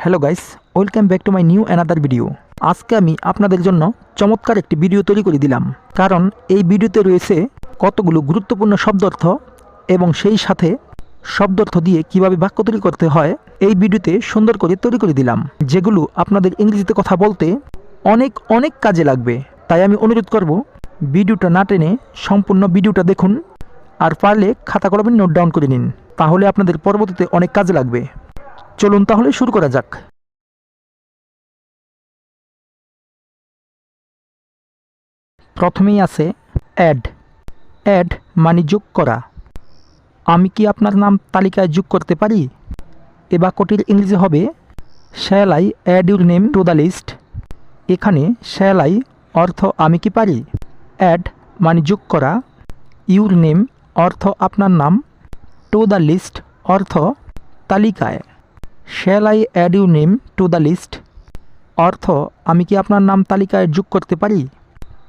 Hello guys, welcome back to my new another video. আজকে আমি আপনাদের জন্য চমৎকার একটি ভিডিও তৈরি করে দিলাম, কারণ এই ভিডিওতে রয়েছে কতগুলো গুরুত্বপূর্ণ শব্দার্থ এবং সেই সাথে শব্দার্থ দিয়ে কিভাবে বাক্য তৈরি করতে হয় এই ভিডিওতে সুন্দর করে তৈরি করে দিলাম, যেগুলো আপনাদের ইংরেজিতে কথা বলতে অনেক অনেক কাজে লাগবে। তাই আমি অনুরোধ করব, ভিডিওটা না টেনে সম্পূর্ণ ভিডিওটা দেখুন, আর পারলে খাতা কলমে নোট ডাউন করে নিন, তাহলে আপনাদের পরবর্তীতে অনেক কাজে লাগবে। চলুন তাহলে শুরু করা যাক। প্রথমেই আছে অ্যাড। অ্যাড মানে যোগ করা। আমি কি আপনার নাম তালিকায় যোগ করতে পারি? এ বাক্যটির ইংরেজি হবে shall I add your name to the list. এখানে শ্যাল আই অর্থ আমি কি পারি, অ্যাড মানে যোগ করা, ইউর নেম অর্থ আপনার নাম, টু দ্য লিস্ট অর্থ তালিকায়। Shall I add your name to the list অর্থ আমি কি আপনার নাম তালিকায় যোগ করতে পারি।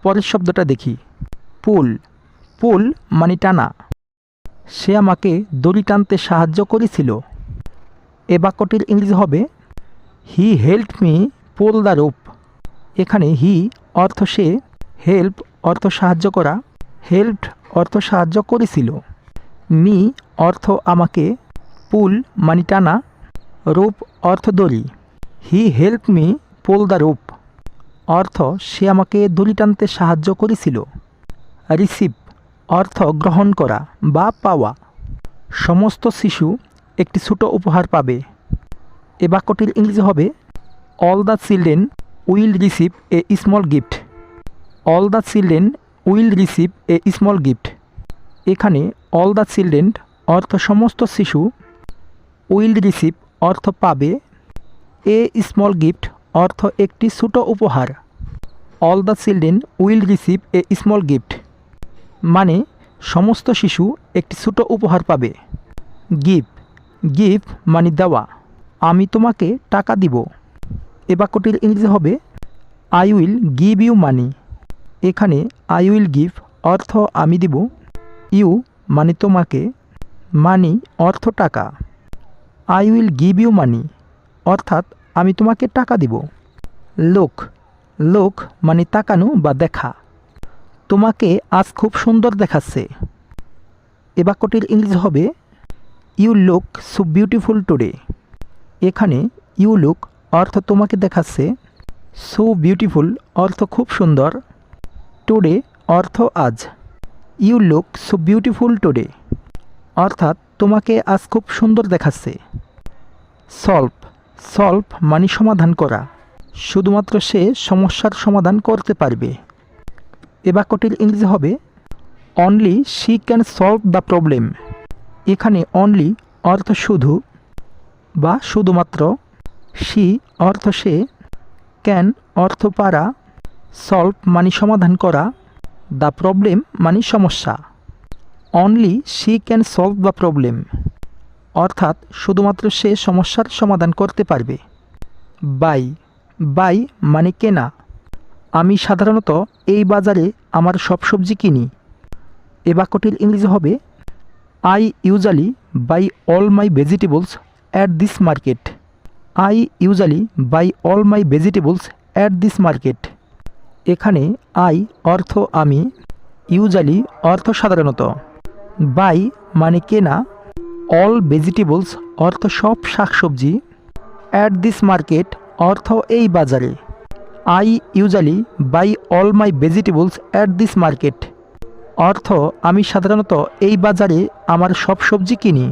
পরের শব্দটা দেখি, পুল। পুল মানে টানা। সে আমাকে দড়ি টানতে সাহায্য করেছিল। এ বাক্যটির ইংরেজি হবে he helped me pull the rope. এখানে হি অর্থ সে, হেল্প অর্থ সাহায্য করা, হেল্পড অর্থ সাহায্য করেছিল, মি অর্থ আমাকে, পুল মানে টানা, রোপ অর্থ দড়ি। He help me pull the rope অর্থ সে আমাকে দড়ি টানতে সাহায্য করেছিল। রিসিভ অর্থ গ্রহণ করা বা পাওয়া। সমস্ত শিশু একটি ছোট উপহার পাবে। এ বাক্যটির ইংরেজি হবে all the children will receive a small gift. All the children will receive a small gift. এখানে অল দ্য চিলড্রেন অর্থ সমস্ত শিশু, উইল রিসিভ অর্থ পাবে, এ স্মল গিফট অর্থ একটি ছোট উপহার। All the children will receive a small gift মানে সমস্ত শিশু একটি ছোট উপহার পাবে। গিভ। গিভ মানে দেওয়া। আমি তোমাকে টাকা দিব। এ বাক্যটির ইংরেজি হবে I will give you money. এখানে আই উইল গিভ অর্থ আমি দিব, ইউ মানে তোমাকে, মানি অর্থ টাকা। I will give you money অর্থাৎ আমি তোমাকে টাকা দিব। লোক। লোক মানে তাকানো বা দেখা। তোমাকে আজ খুব সুন্দর দেখাচ্ছে। এ বাক্যটির ইংরেজি হবে you look so beautiful today. এখানে ইউ লুক অর্থ তোমাকে দেখাচ্ছে, সো বিউটিফুল অর্থ খুব সুন্দর, টুডে অর্থ আজ। You look so beautiful today অর্থাৎ তোমাকে আজ খুব সুন্দর দেখাচ্ছে। সলভ। সলভ মানে সমাধান করা। শুধুমাত্র সে সমস্যার সমাধান করতে পারবে। এ বাক্যটির ইংরেজি হবে only she can solve the problem. এখানে অনলি অর্থ শুধু বা শুধুমাত্র, শি অর্থ সে, ক্যান অর্থ পারা, সলভ মানে সমাধান করা, দ্য প্রবলেম মানে সমস্যা। Only she can solve the problem অর্থাৎ শুধুমাত্র সে সমস্যার সমাধান করতে পারবে। বাই। বাই মানে কেনা। আমি সাধারণত এই বাজারে আমার সব সবজি কিনি। এ বাক্যটির ইংরেজি হবে I usually buy all my vegetables at this market. I usually buy all my vegetables at this market. এখানে আই অর্থ আমি, ইউজুয়ালি অর্থ সাধারণত, বাই মানে কেনা, অল ভেজিটেবলস অর্থ সব শাকসবজি, অ্যাট দিস মার্কেট অর্থ এই বাজারে। I usually buy all my vegetables at this market অর্থ আমি সাধারণত এই বাজারে আমার সব সবজি কিনি।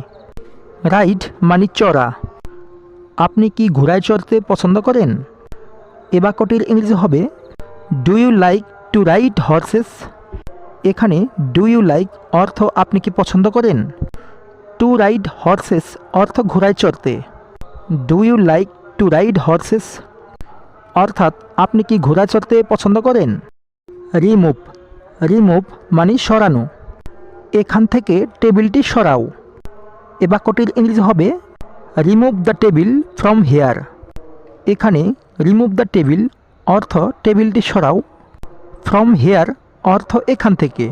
রাইড মানে চড়া। আপনি কি ঘোড়ায় চড়তে পছন্দ করেন? এ বাক্যটির ইংরেজি হবে do you like to ride horses. এখানে ডু ইউ লাইক অর্থ আপনি কি পছন্দ করেন, টু রাইড হর্সেস অর্থ ঘোড়ায় চড়তে। Do you like to ride horses অর্থাৎ আপনি কি ঘোড়া চড়তে পছন্দ করেন। রিমুভ। রিমুভ মানে সরানো। এখান থেকে টেবিলটি সরাও। এ বাক্যটির ইংরেজি হবে remove the table from here. এখানে রিমুভ দ্য টেবিল অর্থ টেবিলটি সরাও, ফ্রম হেয়ার অর্থ এখান থেকে।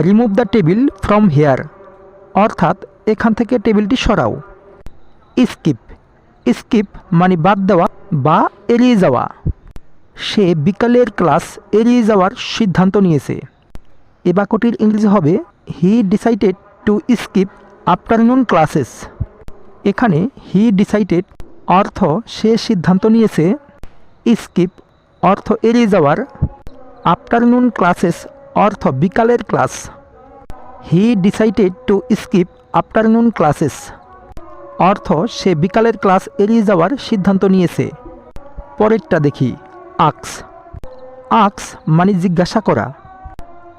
Remove the table from here অর্থাৎ এখান থেকে টেবিলটি সরাও। স্কিপ। স্কিপ মানে বাদ দেওয়া বা এড়িয়ে যাওয়া। সে বিকালের ক্লাস এড়িয়ে যাওয়ার সিদ্ধান্ত নিয়েছে। এ বাক্যটির ইংরেজি হবে he decided to skip afternoon classes. এখানে হি ডিসাইডেড অর্থ সে সিদ্ধান্ত নিয়েছে, স্কিপ অর্থ এড়িয়ে যাওয়ার, আফটারনুন ক্লাসেস অর্থ বিকালের class. He decided to skip afternoon classes অর্থ সে বিকালের ক্লাস এড়িয়ে যাওয়ার সিদ্ধান্ত নিয়েছে। পরেরটা দেখি, আক্স। আক্স মানে জিজ্ঞাসা করা।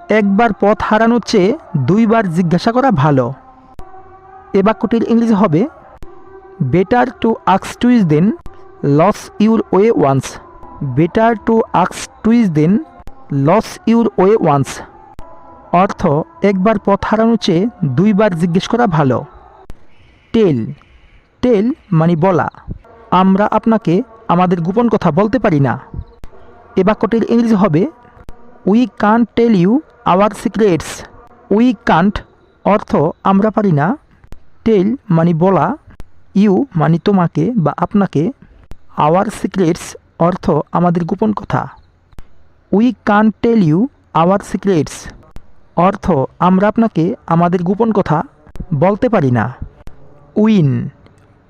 একবার পথ হারানোর চেয়ে দুইবার জিজ্ঞাসা করা ভালো। এ বাক্যটির ইংরেজি হবে বেটার টু আক্স twice than lose your way once. Better to আক্স twice than lose your way once অর্থ একবার পথ হারানোর চেয়ে দুইবার জিজ্ঞেস করা ভালো। টেল। টেল মানে বলা। আমরা আপনাকে আমাদের গোপন কথা বলতে পারি না। এ বাক্যটির ইংরেজি হবে we can't tell you our secrets. We can't অর্থ আমরা পারি না, টেল মানে বলা, ইউ মানে তোমাকে বা আপনাকে, আওয়ার সিক্রেটস অর্থ আমাদের গোপন কথা। We can't tell you our secrets অর্থ আমরা আপনাকে আমাদের গোপন কথা বলতে পারি না। উইন।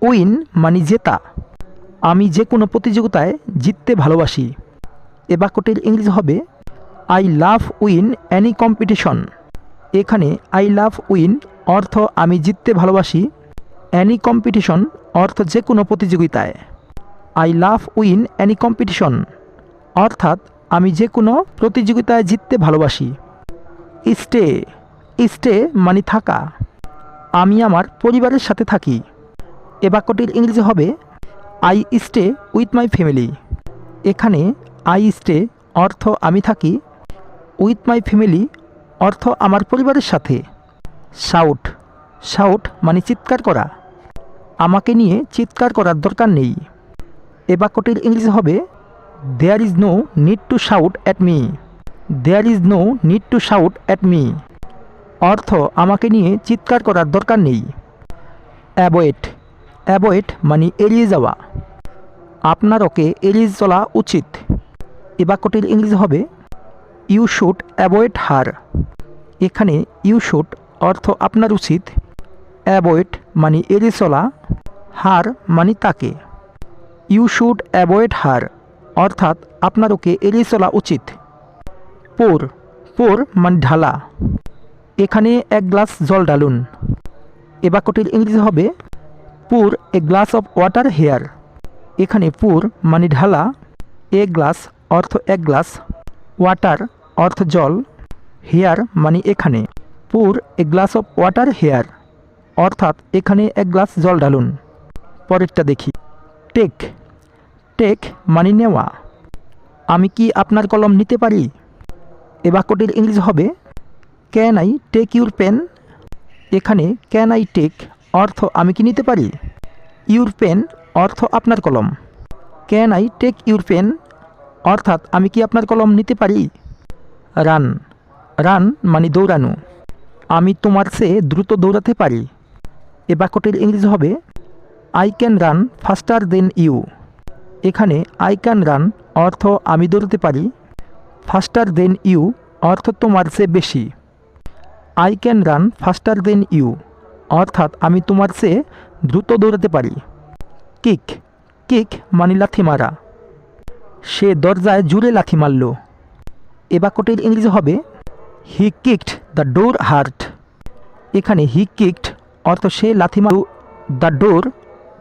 উইন মানে জেতা। আমি যে কোনো প্রতিযোগিতায় জিততে ভালোবাসি। এ বাক্যটির ইংরেজি হবে I love win any competition. এখানে আই লাভ উইন অর্থ আমি জিততে ভালোবাসি, অ্যানি কম্পিটিশন অর্থ যে কোনো প্রতিযোগিতায়। I love win any competition অর্থাৎ আমি যে কোনো প্রতিযোগিতায় জিততে ভালোবাসি। স্টে। স্টে মানে থাকা। আমি আমার পরিবারের সাথে থাকি। এ বাক্যটির ইংরেজি হবে I stay with my family. এখানে আই স্টে অর্থ আমি থাকি, উইথ মাই ফ্যামিলি অর্থ আমার পরিবারের সাথে। শাউট। শাউট মানে চিৎকার করা। আমাকে নিয়ে চিৎকার করার দরকার নেই। এ বাক্যটির ইংরেজি হবে there is no need to shout at me. There is no need to shout at me অর্থ আমাকে নিয়ে চিৎকার করার দরকার নেই। অ্যাভয়েড। অ্যাভয়েড মানে এড়িয়ে যাওয়া। আপনার ওকে এড়িয়ে চলা উচিত। এ বাক্যটির ইংরেজি হবে ইউ শুড অ্যাভয়েড হার। এখানে ইউ শুড অর্থ আপনার উচিত, অ্যাভয়েড মানে এড়িয়ে চলা, হার মানে তাকে। ইউ শুড অ্যাভয়েড হার অর্থাৎ আপনার ওকে এড়িয়ে চলা উচিত। পোর। পোর মানে ঢালা। এখানে এক গ্লাস জল ঢালুন। এ বাক্যটির ইংরেজি হবে pour a glass of water here. এখানে পুর মানে ঢালা, এ গ্লাস অর্থ এক গ্লাস, ওয়াটার অর্থ জল, হেয়ার মানে এখানে। Pour a glass of water here অর্থাৎ এখানে এক গ্লাস জল ঢালুন। পরেরটা দেখি, টেক। টেক মানে নেওয়া। আমি কি আপনার কলম নিতে পারি? এ বাক্যটির ইংরেজি হবে can I take your pen. এখানে ক্যান আই টেক অর্থ আমি কি নিতে পারি, ইউর পেন অর্থ আপনার কলম। Can I take your pen অর্থাৎ আমি কি আপনার কলম নিতে পারি। রান। রান মানে দৌড়ানো। আমি তোমার চেয়ে দ্রুত দৌড়াতে পারি। এ বাক্যটির ইংরেজি হবে I can run faster than you. এখানে আই ক্যান রান অর্থ আমি দৌড়াতে পারি, ফাস্টার দেন ইউ অর্থ তোমার চেয়ে বেশি। I can run faster than you অর্থাৎ আমি তোমার চেয়ে দ্রুত দৌড়াতে পারি। কিক। কিক মানে লাথি মারা। সে দরজায় জুড়ে লাথি মারল। এ বাক্যটির ইংরেজি হবে হি কিকড দ্য ডোর হার্ড। এখানে হি কিকড অর্থ সে লাথি মারল, দ্য ডোর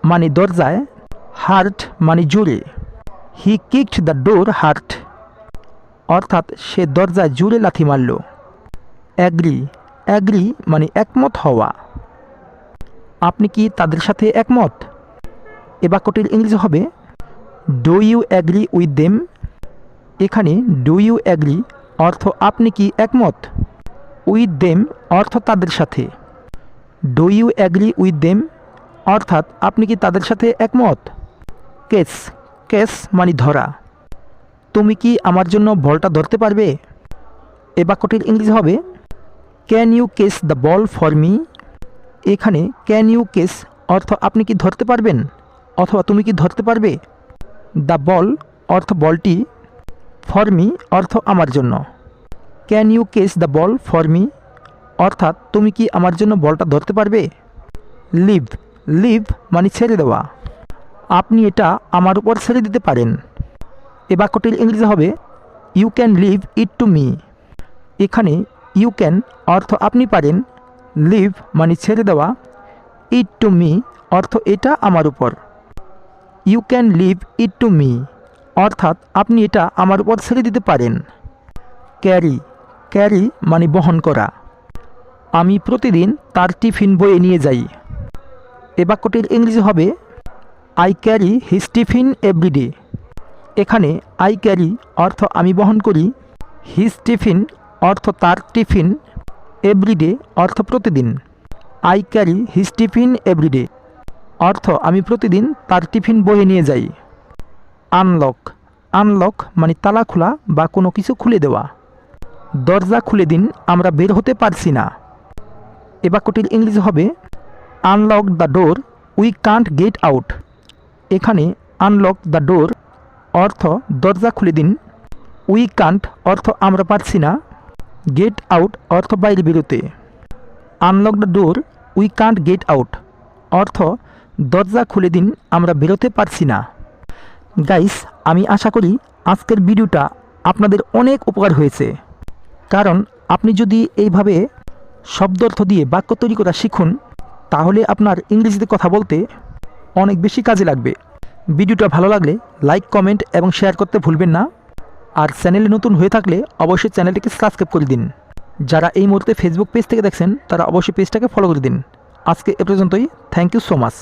মানে দরজায়, হার্ট মানে জুড়ে। হি কিকড দ্য ডোর হার্ট অর্থাৎ সে দরজায় জুড়ে লাথি মারল। অ্যাগ্রি। অ্যাগ্রি মানে একমত হওয়া। আপনি কি তাদের সাথে একমত? এ বাক্যটির ইংরেজি হবে do you agree with them. এখানে ডু ইউ অ্যাগ্রি অর্থ আপনি কি একমত, উইথ দেম অর্থ তাদের সাথে। Do you agree with them অর্থাৎ আপনি কি তাদের সাথে একমত। কেস। কেস মানে ধরা। তুমি কি আমার জন্য বলটা ধরতে পারবে? এ বাক্যটির ইংরেজি হবে can you catch the ball for me. এখানে ক্যান ইউ কেস অর্থ আপনি কি ধরতে পারবেন, অথবা তুমি কি ধরতে পারবে। দ্য বল অর্থ বলটি, ফর মি অর্থ আমার জন্য। Can you catch the ball for me অর্থাৎ তুমি কি আমার জন্য বলটা ধরতে পারবে। লিভ, লিভ মানে ছেড়ে দেওয়া, আপনি এটা আমার উপর ছেড়ে দিতে পারেন। এ বাক্যটির ইংরেজি হবে you can leave it to me. এখানে ইউ ক্যান অর্থ আপনি পারেন, লিভ মানে ছেড়ে দেওয়া, ইট টু মি অর্থ এটা আমার উপর। You can leave it to me অর্থাৎ আপনি এটা আমার উপর ছেড়ে দিতে পারেন। ক্যারি, ক্যারি মানে বহন করা, আমি প্রতিদিন তার টিফিন বয়ে নিয়ে যাই। এ বাক্যটির ইংরেজি হবে I carry his tiffin everyday. এখানে আই ক্যারি অর্থ আমি বহন করি, হিজ টিফিন অর্থ তার টিফিন, এভরিডে অর্থ প্রতিদিন। I carry his tiffin everyday অর্থ আমি প্রতিদিন তার টিফিন বয়ে নিয়ে যাই। আনলক, আনলক মানে তালা খোলা বা কোনো কিছু খুলে দেওয়া। দরজা খুলে দিন, আমরা বের হতে পারছি না। এ বাক্যটির ইংরেজি হবে unlock the door we can't get out. এখানে আনলক দ্য ডোর অর্থ দরজা খুলে দিন, উই কান্ট অর্থ আমরা পারছি না, গেট আউট অর্থ বাইরে বেরোতে। Unlock the door we can't get out অর্থ দরজা খুলে দিন, আমরা বেরোতে পারছি না। গাইস, আমি আশা করি আজকের ভিডিওটা আপনাদের অনেক উপকার হয়েছে, কারণ আপনি যদি এইভাবে শব্দার্থ দিয়ে বাক্য তৈরি করা শিখুন তাহলে আপনার ইংরেজিতে কথা বলতে অনেক বেশি কাজে লাগবে। ভিডিওটা ভালো লাগলে লাইক, কমেন্ট এবং শেয়ার করতে ভুলবেন না। আর চ্যানেলে নতুন হয়ে থাকলে অবশ্যই চ্যানেলটিকে সাবস্ক্রাইব করে দিন। যারা এই মুহূর্তে ফেসবুক পেজ থেকে দেখছেন তারা অবশ্যই পেজটাকে ফলো করে দিন। আজকে এ পর্যন্তই। Thank you so much.